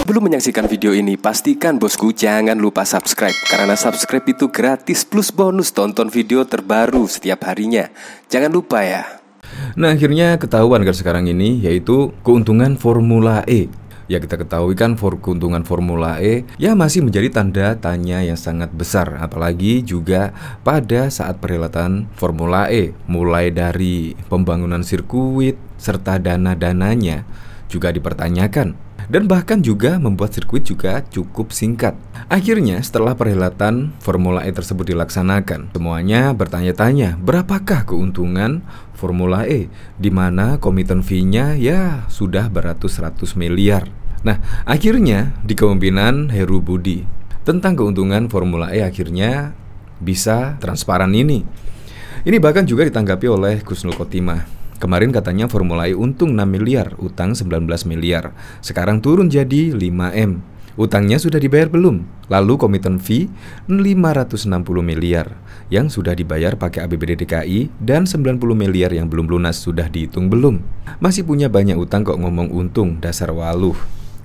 Sebelum menyaksikan video ini, pastikan bosku jangan lupa subscribe. Karena subscribe itu gratis plus bonus tonton video terbaru setiap harinya. Jangan lupa ya. Nah, akhirnya ketahuan kan sekarang ini, yaitu keuntungan Formula E. Ya, kita ketahui kan keuntungan Formula E ya masih menjadi tanda tanya yang sangat besar. Apalagi juga pada saat perhelatan Formula E, mulai dari pembangunan sirkuit serta dana-dananya juga dipertanyakan. Dan bahkan juga membuat sirkuit juga cukup singkat. Akhirnya setelah perhelatan Formula E tersebut dilaksanakan, semuanya bertanya-tanya berapakah keuntungan Formula E, di mana komitmen fee-nya ya sudah beratus-ratus miliar. Nah, akhirnya di kepemimpinan Heru Budi tentang keuntungan Formula E akhirnya bisa transparan ini. Ini bahkan juga ditanggapi oleh Kusnul Khotimah. Kemarin katanya Formula E untung 6 miliar, utang 19 miliar. Sekarang turun jadi 5M. Utangnya sudah dibayar belum? Lalu komitmen fee 560 miliar yang sudah dibayar pakai APBD DKI dan 90 miliar yang belum lunas sudah dihitung belum? Masih punya banyak utang kok ngomong untung, dasar waluh.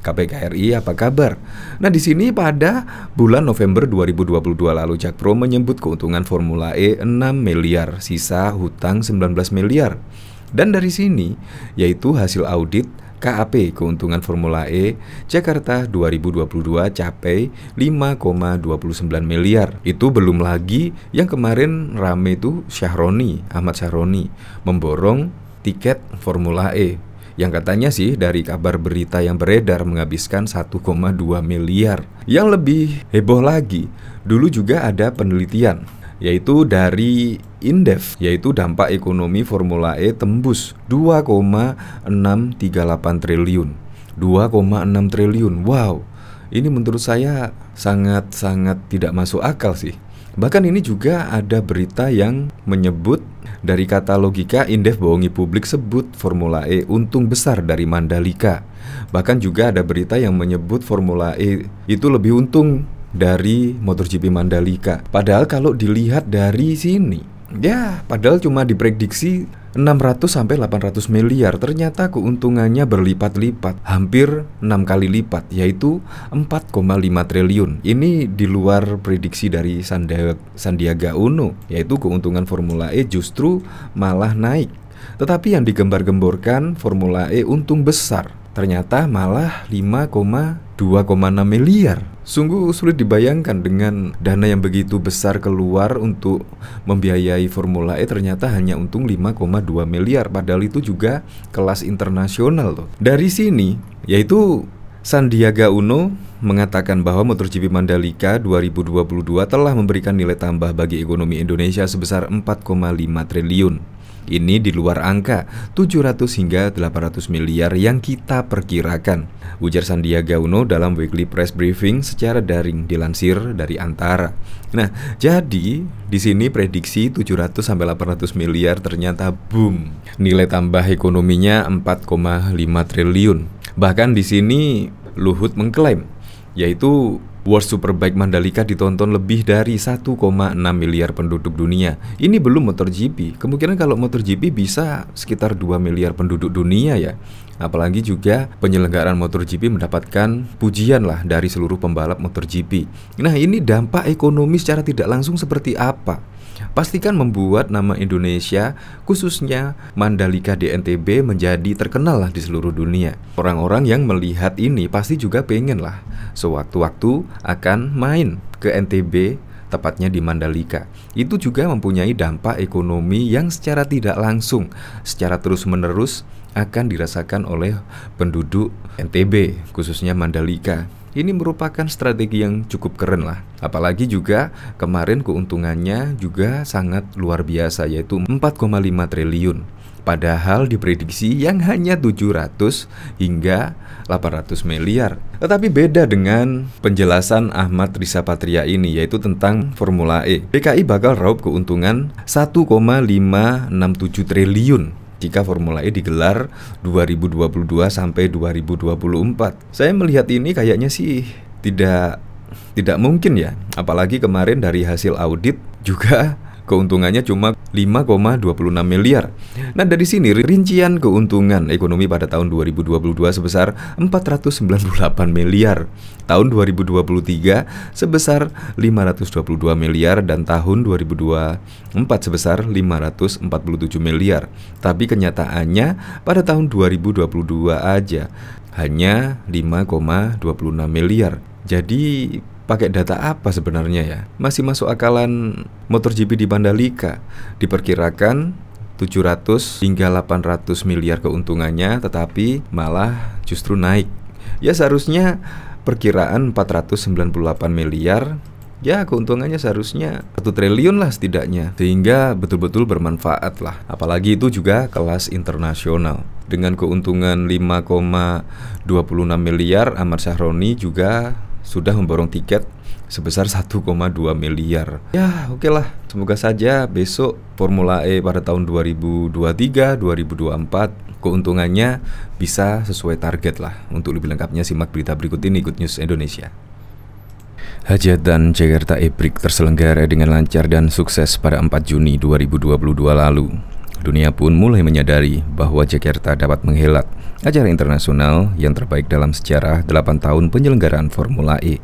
KPK RI apa kabar? Nah, di sini pada bulan November 2022 lalu Jakpro menyebut keuntungan Formula E 6 miliar, sisa hutang 19 miliar. Dan dari sini yaitu hasil audit KAP keuntungan Formula E Jakarta 2022 capai 5,29 miliar. Itu belum lagi yang kemarin rame itu Ahmad Syahroni memborong tiket Formula E yang katanya sih dari kabar berita yang beredar menghabiskan 1,2 miliar. Yang lebih heboh lagi, dulu juga ada penelitian yaitu dari Indef, yaitu dampak ekonomi Formula E tembus 2,638 triliun. 2,6 triliun. Wow. Ini menurut saya sangat-sangat tidak masuk akal sih. Bahkan ini juga ada berita yang menyebut dari kata logika Indef bohongi publik sebut Formula E untung besar dari Mandalika. Bahkan juga ada berita yang menyebut Formula E itu lebih untung dari MotoGP Mandalika. Padahal kalau dilihat dari sini, ya padahal cuma diprediksi 600 sampai 800 miliar. Ternyata keuntungannya berlipat-lipat, hampir 6 kali lipat, yaitu 4,5 triliun. Ini di luar prediksi dari Sandiaga Uno, yaitu keuntungan Formula E justru malah naik. Tetapi yang digembar-gemborkan Formula E untung besar, ternyata malah 2,6 miliar. Sungguh sulit dibayangkan dengan dana yang begitu besar keluar untuk membiayai Formula E, ternyata hanya untung 5,2 miliar. Padahal itu juga kelas internasional loh. Dari sini yaitu Sandiaga Uno mengatakan bahwa MotoGP Mandalika 2022 telah memberikan nilai tambah bagi ekonomi Indonesia sebesar 4,5 triliun. Ini di luar angka 700 hingga 800 miliar yang kita perkirakan, ujar Sandiaga Uno dalam weekly press briefing secara daring dilansir dari Antara. Nah, jadi di sini prediksi 700 sampai 800 miliar ternyata boom. Nilai tambah ekonominya 4,5 triliun. Bahkan di sini Luhut mengklaim yaitu World Superbike Mandalika ditonton lebih dari 1,6 miliar penduduk dunia. Ini belum MotoGP. Kemungkinan kalau MotoGP bisa sekitar 2 miliar penduduk dunia ya. Apalagi juga penyelenggaraan MotoGP mendapatkan pujian lah dari seluruh pembalap MotoGP. Nah, ini dampak ekonomi secara tidak langsung seperti apa? Pastikan membuat nama Indonesia, khususnya Mandalika di NTB, menjadi terkenal lah di seluruh dunia. Orang-orang yang melihat ini pasti juga pengen lah sewaktu-waktu akan main ke NTB, tepatnya di Mandalika. Itu juga mempunyai dampak ekonomi yang secara tidak langsung, secara terus-menerus akan dirasakan oleh penduduk NTB, khususnya Mandalika. Ini merupakan strategi yang cukup keren lah. Apalagi juga kemarin keuntungannya juga sangat luar biasa, yaitu 4,5 triliun. Padahal diprediksi yang hanya 700 hingga 800 miliar. Tetapi beda dengan penjelasan Ahmad Riza Patria ini, yaitu tentang Formula E. DKI bakal raup keuntungan 1,567 triliun jika Formula E digelar 2022 sampai 2024. Saya melihat ini kayaknya sih tidak mungkin ya. Apalagi kemarin dari hasil audit juga keuntungannya cuma 5,26 miliar. Nah, dari sini rincian keuntungan ekonomi pada tahun 2022 sebesar 498 miliar, tahun 2023 sebesar 522 miliar, dan tahun 2024 sebesar 547 miliar. Tapi kenyataannya pada tahun 2022 aja hanya 5,26 miliar. Jadi pakai data apa sebenarnya ya? Masih masuk akalan MotoGP di Mandalika. Diperkirakan 700 hingga 800 miliar keuntungannya, tetapi malah justru naik. Ya seharusnya perkiraan 498 miliar, ya keuntungannya seharusnya 1 triliun lah setidaknya, sehingga betul-betul bermanfaat lah. Apalagi itu juga kelas internasional. Dengan keuntungan 5,26 miliar, Ahmad Syahroni juga sudah memborong tiket sebesar 1,2 miliar. Ya oke lah, semoga saja besok Formula E pada tahun 2023, 2024 keuntungannya bisa sesuai target lah. Untuk lebih lengkapnya simak berita berikut ini, Good News Indonesia. Hajatan Jakarta E-Prix terselenggara dengan lancar dan sukses pada 4 Juni 2022 lalu. Dunia pun mulai menyadari bahwa Jakarta dapat menghelat acara internasional yang terbaik dalam sejarah 8 tahun penyelenggaraan Formula E.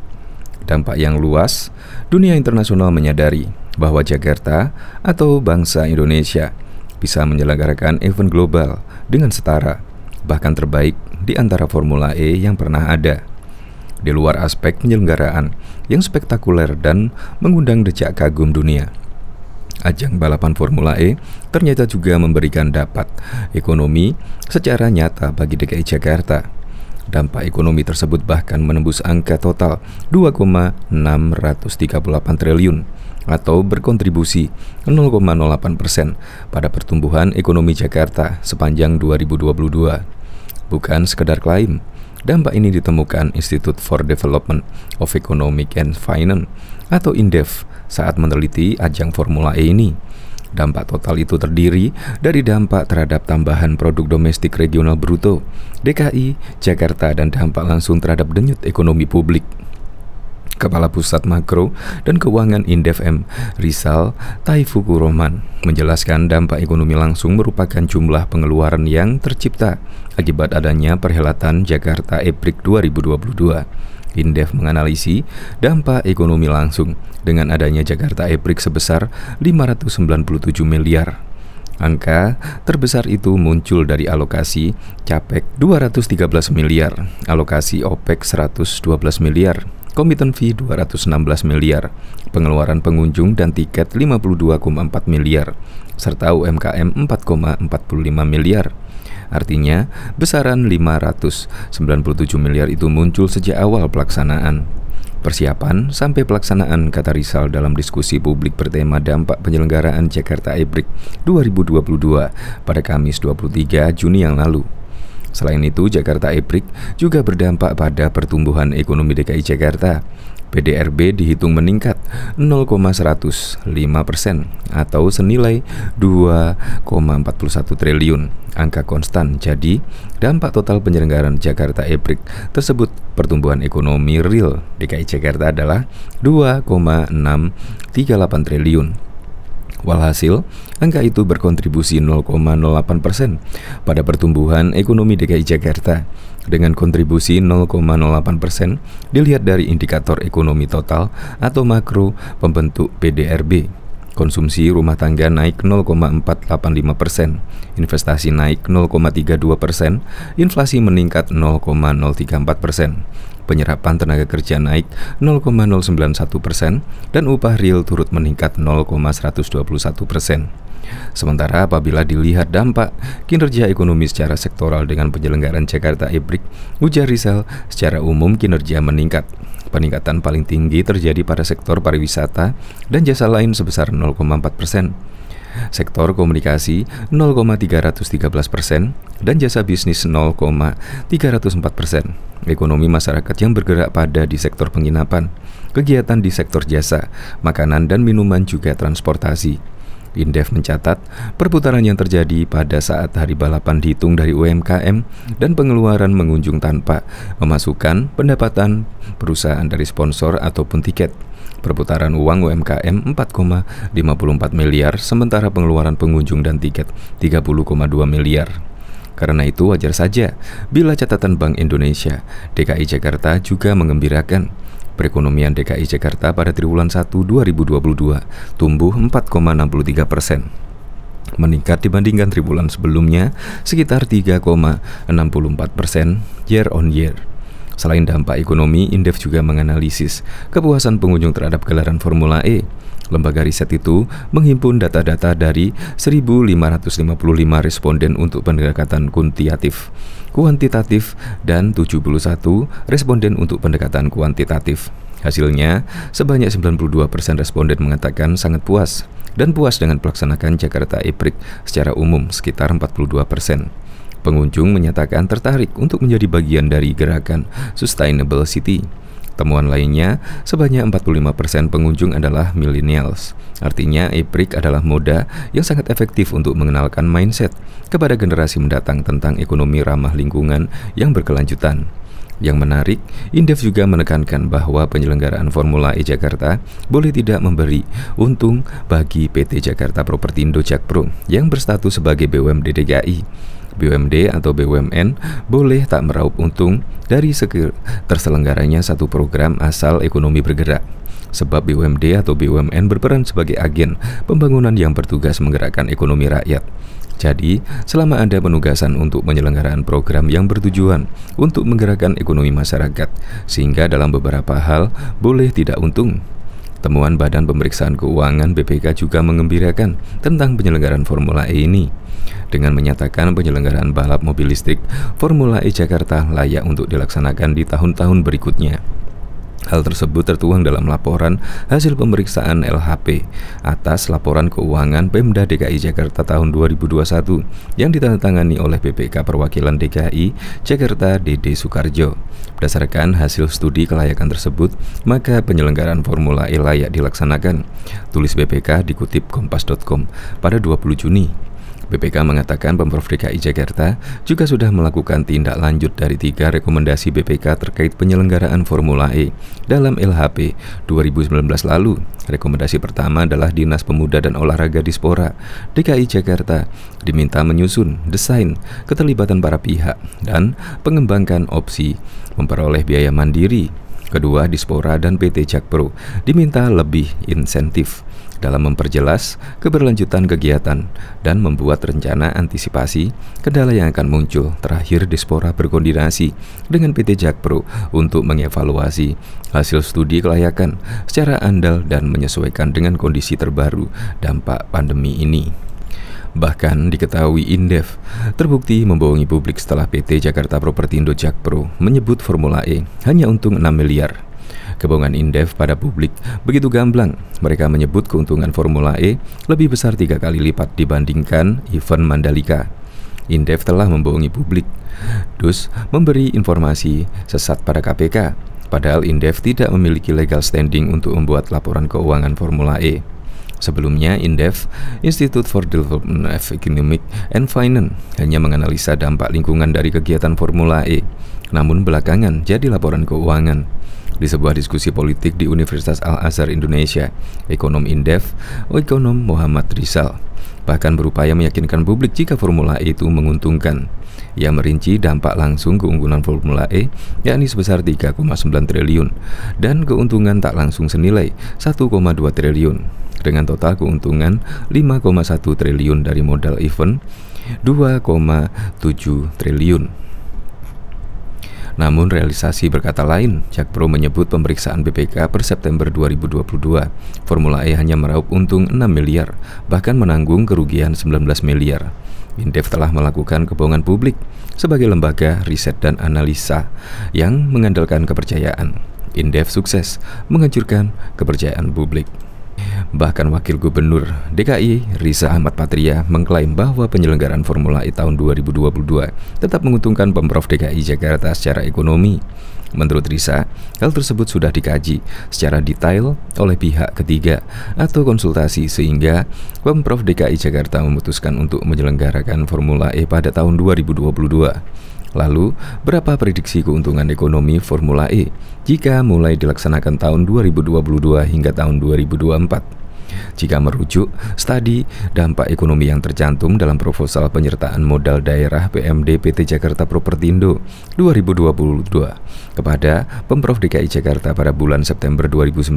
Dampak yang luas, dunia internasional menyadari bahwa Jakarta atau bangsa Indonesia bisa menyelenggarakan event global dengan setara, bahkan terbaik di antara Formula E yang pernah ada. Di luar aspek penyelenggaraan yang spektakuler dan mengundang decak kagum dunia, ajang balapan Formula E ternyata juga memberikan dampak ekonomi secara nyata bagi DKI Jakarta. Dampak ekonomi tersebut bahkan menembus angka total 2,638 triliun atau berkontribusi 0,08% pada pertumbuhan ekonomi Jakarta sepanjang 2022. Bukan sekedar klaim, dampak ini ditemukan Institute for Development of Economic and Finance atau INDEF saat meneliti ajang Formula E ini. Dampak total itu terdiri dari dampak terhadap tambahan produk domestik regional bruto DKI Jakarta dan dampak langsung terhadap denyut ekonomi publik. Kepala Pusat Makro dan Keuangan INDEF M. Rizal Taifuku Rohman menjelaskan dampak ekonomi langsung merupakan jumlah pengeluaran yang tercipta akibat adanya perhelatan Jakarta E-Prix 2022. INDEF menganalisi dampak ekonomi langsung dengan adanya Jakarta E-Prix sebesar 597 miliar. Angka terbesar itu muncul dari alokasi Capek 213 miliar, alokasi OPEX 112 miliar, komitmen fee 216 miliar, pengeluaran pengunjung dan tiket 52,4 miliar, serta UMKM 4,45 miliar. Artinya, besaran 597 miliar itu muncul sejak awal pelaksanaan. Persiapan sampai pelaksanaan, kata Rizal dalam diskusi publik bertema dampak penyelenggaraan Jakarta E-Prix 2022 pada Kamis 23 Juni yang lalu. Selain itu, Jakarta E-Prix juga berdampak pada pertumbuhan ekonomi DKI Jakarta. PDRB dihitung meningkat 0,105% atau senilai 2,41 triliun, angka konstan. Jadi, dampak total penyelenggaraan Jakarta E-Prix tersebut pertumbuhan ekonomi real DKI Jakarta adalah 2,638 triliun. Walhasil, angka itu berkontribusi 0,08% pada pertumbuhan ekonomi DKI Jakarta. Dengan kontribusi 0,08% dilihat dari indikator ekonomi total atau makro pembentuk PDRB. Konsumsi rumah tangga naik 0,485%, investasi naik 0,32%, inflasi meningkat 0,034%. Penyerapan tenaga kerja naik 0,091% dan upah real turut meningkat 0,121%. Sementara apabila dilihat dampak kinerja ekonomi secara sektoral dengan penyelenggaraan Jakarta E-Prix, ujar Rizal, secara umum kinerja meningkat. Peningkatan paling tinggi terjadi pada sektor pariwisata dan jasa lain sebesar 0,4%. Sektor komunikasi 0,313% dan jasa bisnis 0,304%. Ekonomi masyarakat yang bergerak pada di sektor penginapan, kegiatan di sektor jasa, makanan dan minuman juga transportasi. INDEF mencatat perputaran yang terjadi pada saat hari balapan dihitung dari UMKM dan pengeluaran mengunjung tanpa memasukkan pendapatan perusahaan dari sponsor ataupun tiket. Perputaran uang UMKM 4,54 miliar, sementara pengeluaran pengunjung dan tiket 30,2 miliar. Karena itu wajar saja bila catatan Bank Indonesia, DKI Jakarta juga mengembirakan. Perekonomian DKI Jakarta pada triwulan 1 2022 tumbuh 4,63%. Meningkat dibandingkan triwulan sebelumnya sekitar 3,64% year on year. Selain dampak ekonomi, Indef juga menganalisis kepuasan pengunjung terhadap gelaran Formula E. Lembaga riset itu menghimpun data-data dari 1.555 responden untuk pendekatan kuantitatif dan 71 responden untuk pendekatan kuantitatif. Hasilnya, sebanyak 92% responden mengatakan sangat puas dan puas dengan pelaksanaan Jakarta E-Prix secara umum sekitar 42%. Pengunjung menyatakan tertarik untuk menjadi bagian dari gerakan Sustainable City. Temuan lainnya, sebanyak 45% pengunjung adalah millennials. Artinya, E-Prix adalah moda yang sangat efektif untuk mengenalkan mindset kepada generasi mendatang tentang ekonomi ramah lingkungan yang berkelanjutan. Yang menarik, Indef juga menekankan bahwa penyelenggaraan Formula E Jakarta boleh tidak memberi untung bagi PT Jakarta Propertindo Jakpro yang berstatus sebagai BUMD DKI. BUMD atau BUMN boleh tak meraup untung dari terselenggaranya satu program asal ekonomi bergerak. Sebab BUMD atau BUMN berperan sebagai agen pembangunan yang bertugas menggerakkan ekonomi rakyat. Jadi, selama ada penugasan untuk penyelenggaraan program yang bertujuan untuk menggerakkan ekonomi masyarakat, sehingga dalam beberapa hal boleh tidak untung. Temuan Badan Pemeriksaan Keuangan BPK juga mengembirakan tentang penyelenggaraan Formula E ini, dengan menyatakan penyelenggaraan balap mobil listrik Formula E Jakarta layak untuk dilaksanakan di tahun-tahun berikutnya. Hal tersebut tertuang dalam laporan hasil pemeriksaan LHP atas laporan keuangan Pemda DKI Jakarta tahun 2021 yang ditandatangani oleh BPK Perwakilan DKI Jakarta Dede Soekarjo. Berdasarkan hasil studi kelayakan tersebut, maka penyelenggaraan Formula E layak dilaksanakan, tulis BPK dikutip kompas.com pada 20 Juni. BPK mengatakan Pemprov DKI Jakarta juga sudah melakukan tindak lanjut dari 3 rekomendasi BPK terkait penyelenggaraan Formula E dalam LHP 2019 lalu. Rekomendasi pertama adalah Dinas Pemuda dan Olahraga Dispora DKI Jakarta diminta menyusun desain keterlibatan para pihak dan mengembangkan opsi memperoleh biaya mandiri. Kedua, Dispora dan PT Jakpro diminta lebih insentif dalam memperjelas keberlanjutan kegiatan dan membuat rencana antisipasi kendala yang akan muncul. Terakhir, Dispora berkoordinasi dengan PT Jakpro untuk mengevaluasi hasil studi kelayakan secara andal dan menyesuaikan dengan kondisi terbaru dampak pandemi ini. Bahkan diketahui Indef terbukti membohongi publik setelah PT Jakarta Propertindo Jakpro menyebut Formula E hanya untung 6 miliar. Kebohongan Indef pada publik begitu gamblang. Mereka menyebut keuntungan Formula E lebih besar 3 kali lipat dibandingkan event Mandalika. Indef telah membohongi publik, dus memberi informasi sesat pada KPK. Padahal Indef tidak memiliki legal standing untuk membuat laporan keuangan Formula E. Sebelumnya, Indef, Institute for Development of Economic and Finance, hanya menganalisa dampak lingkungan dari kegiatan Formula E. Namun belakangan jadi laporan keuangan. Di sebuah diskusi politik di Universitas Al-Azhar Indonesia, ekonom Indef, ekonom Muhammad Rizal, bahkan berupaya meyakinkan publik jika Formula E itu menguntungkan. Ia merinci dampak langsung keunggulan Formula E, yakni sebesar 3,9 triliun, dan keuntungan tak langsung senilai 1,2 triliun, dengan total keuntungan 5,1 triliun dari modal event 2,7 triliun. Namun realisasi berkata lain. Jakpro menyebut pemeriksaan BPK per September 2022, Formula E hanya meraup untung 6 miliar, bahkan menanggung kerugian 19 miliar. Indef telah melakukan kebohongan publik sebagai lembaga riset dan analisa yang mengandalkan kepercayaan. Indef sukses menghancurkan kepercayaan publik. Bahkan Wakil Gubernur DKI Riza Ahmad Patria mengklaim bahwa penyelenggaraan Formula E tahun 2022 tetap menguntungkan Pemprov DKI Jakarta secara ekonomi. Menurut Riza, hal tersebut sudah dikaji secara detail oleh pihak ketiga atau konsultasi sehingga Pemprov DKI Jakarta memutuskan untuk menyelenggarakan Formula E pada tahun 2022. Lalu, berapa prediksi keuntungan ekonomi Formula E jika mulai dilaksanakan tahun 2022 hingga tahun 2024? Jika merujuk studi dampak ekonomi yang tercantum dalam proposal penyertaan modal daerah PMD PT Jakarta Propertindo 2022 kepada Pemprov DKI Jakarta pada bulan September 2019,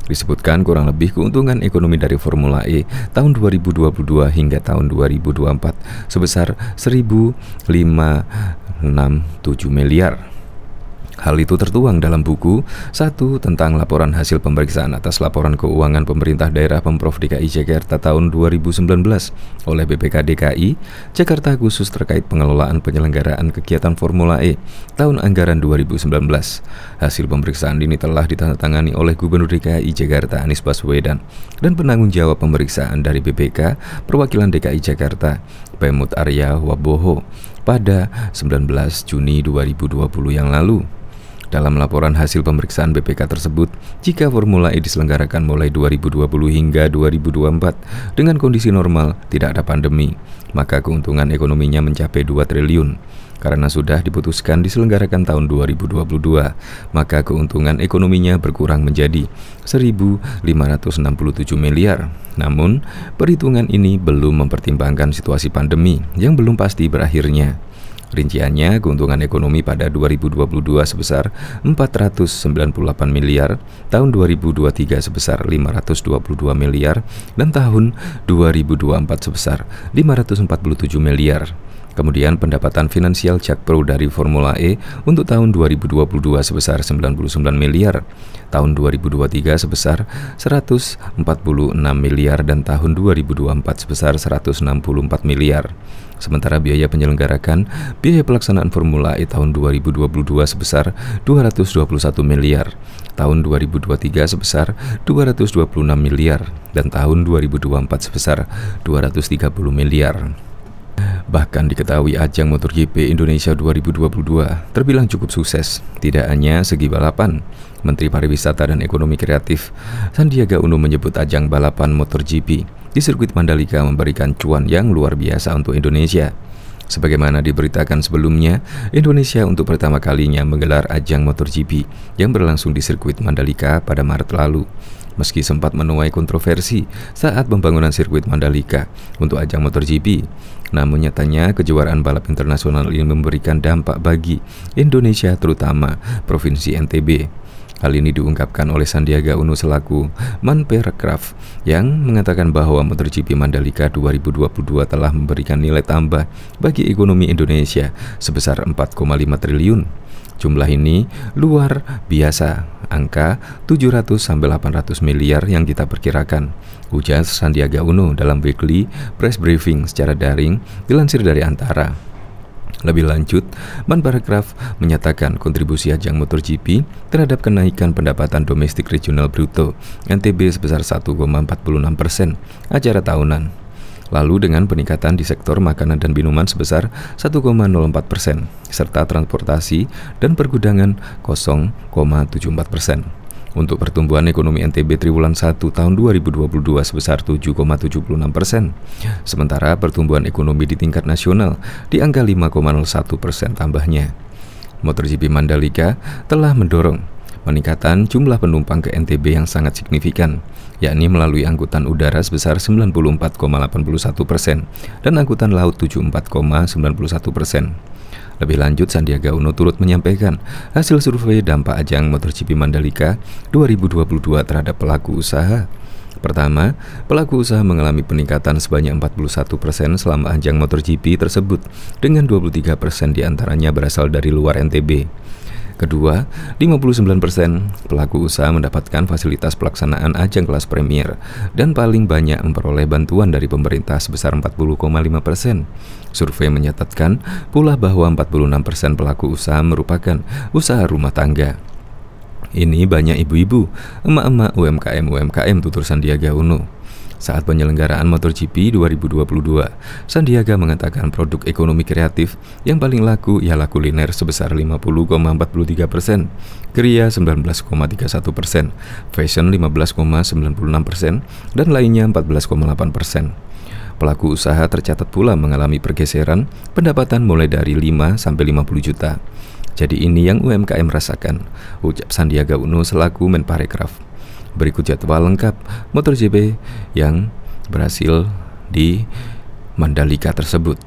disebutkan kurang lebih keuntungan ekonomi dari Formula E tahun 2022 hingga tahun 2024 sebesar 1.567 miliar. Hal itu tertuang dalam buku 1 tentang laporan hasil pemeriksaan atas laporan keuangan pemerintah daerah Pemprov DKI Jakarta tahun 2019 oleh BPK DKI Jakarta khusus terkait pengelolaan penyelenggaraan kegiatan Formula E tahun anggaran 2019. Hasil pemeriksaan ini telah ditandatangani oleh Gubernur DKI Jakarta Anies Baswedan dan penanggung jawab pemeriksaan dari BPK Perwakilan DKI Jakarta Pemut Arya Waboho pada 19 Juni 2020 yang lalu. Dalam laporan hasil pemeriksaan BPK tersebut, jika Formula E diselenggarakan mulai 2020 hingga 2024 dengan kondisi normal, tidak ada pandemi, maka keuntungan ekonominya mencapai 2 triliun. Karena sudah diputuskan diselenggarakan tahun 2022, maka keuntungan ekonominya berkurang menjadi 1.567 miliar. Namun, perhitungan ini belum mempertimbangkan situasi pandemi yang belum pasti berakhirnya. Rinciannya, keuntungan ekonomi pada 2022 sebesar 498 miliar, tahun 2023 sebesar 522 miliar, dan tahun 2024 sebesar 547 miliar. Kemudian pendapatan finansial Jakpro dari Formula E untuk tahun 2022 sebesar 99 miliar, tahun 2023 sebesar 146 miliar, dan tahun 2024 sebesar 164 miliar. Sementara biaya penyelenggarakan biaya pelaksanaan Formula E tahun 2022 sebesar 221 miliar, tahun 2023 sebesar 226 miliar, dan tahun 2024 sebesar 230 miliar. Bahkan diketahui ajang MotoGP Indonesia 2022 terbilang cukup sukses. Tidak hanya segi balapan, Menteri Pariwisata dan Ekonomi Kreatif Sandiaga Uno menyebut ajang balapan MotoGP di sirkuit Mandalika memberikan cuan yang luar biasa untuk Indonesia. Sebagaimana diberitakan sebelumnya, Indonesia untuk pertama kalinya menggelar ajang MotoGP yang berlangsung di sirkuit Mandalika pada Maret lalu. Meski sempat menuai kontroversi saat pembangunan sirkuit Mandalika untuk ajang MotoGP, namun nyatanya kejuaraan balap internasional ini memberikan dampak bagi Indonesia, terutama Provinsi NTB. Hal ini diungkapkan oleh Sandiaga Uno selaku Menparekraf yang mengatakan bahwa MotoGP Mandalika 2022 telah memberikan nilai tambah bagi ekonomi Indonesia sebesar 4,5 triliun. Jumlah ini luar biasa, angka 700-800 miliar yang kita perkirakan, ujar Sandiaga Uno dalam weekly press briefing secara daring dilansir dari Antara. Lebih lanjut, Menparekraf menyatakan kontribusi ajang MotoGP terhadap kenaikan pendapatan domestik regional bruto NTB sebesar 1,46% acara tahunan. Lalu dengan peningkatan di sektor makanan dan minuman sebesar 1,04%, serta transportasi dan pergudangan 0,74%. Untuk pertumbuhan ekonomi NTB triwulan 1 tahun 2022 sebesar 7,76%. Sementara pertumbuhan ekonomi di tingkat nasional di angka 5,01% tambahnya. MotoGP Mandalika telah mendorong peningkatan jumlah penumpang ke NTB yang sangat signifikan, yakni melalui angkutan udara sebesar 94,81% dan angkutan laut 74,91%. Lebih lanjut, Sandiaga Uno turut menyampaikan hasil survei dampak ajang MotoGP Mandalika 2022 terhadap pelaku usaha. Pertama, pelaku usaha mengalami peningkatan sebanyak 41% selama ajang MotoGP tersebut, dengan 23% diantaranya berasal dari luar NTB. Kedua, 59% pelaku usaha mendapatkan fasilitas pelaksanaan ajang kelas premier dan paling banyak memperoleh bantuan dari pemerintah sebesar 40,5%. Survei menyatatkan pula bahwa 46% pelaku usaha merupakan usaha rumah tangga. Ini banyak ibu-ibu, emak-emak UMKM-UMKM, tutur Sandiaga Uno. Saat penyelenggaraan MotoGP 2022, Sandiaga mengatakan produk ekonomi kreatif yang paling laku ialah kuliner sebesar 50,43%, kriya 19,31%, fashion 15,96%, dan lainnya 14,8%. Pelaku usaha tercatat pula mengalami pergeseran pendapatan mulai dari 5 sampai 50 juta. Jadi ini yang UMKM rasakan, ucap Sandiaga Uno selaku Menparekraf. Berikut jadwal lengkap MotoGP yang berhasil di Mandalika tersebut.